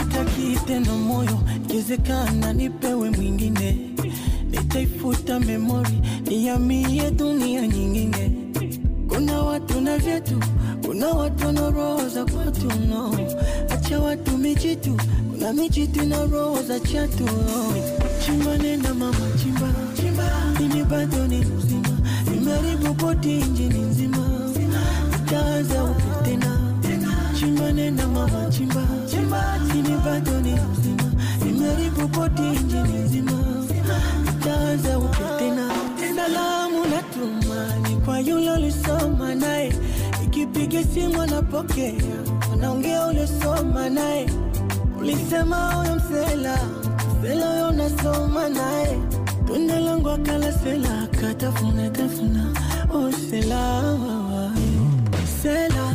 sitaki tena moyo, ikiwezekana nipewe mwingine. Nitaifuta memory, nihamie dunia nyingine. Kuna watu na vyetu, kuna watu na roho za kwetu, no. Acha watu mijitu, kuna mijitu na roho za chatu, no. Chimba nenda mama chimba, mimi bado ni mzima. Nimeharibu body injini nzima, nitaanza upya tena. Chimba nenda mama chimba, mimi bado ni mzima. Nimeharibu body injini nzima, nitaanza upya tena. Salamu natuma ni kwa yule ulisoma naye, ikipiga simu anapokea, anaongea ulisoma naye. Ulisema huyo msela huyo unasoma naye. Tunda langu akala sela, katafuna tafuna. Oh sela, sela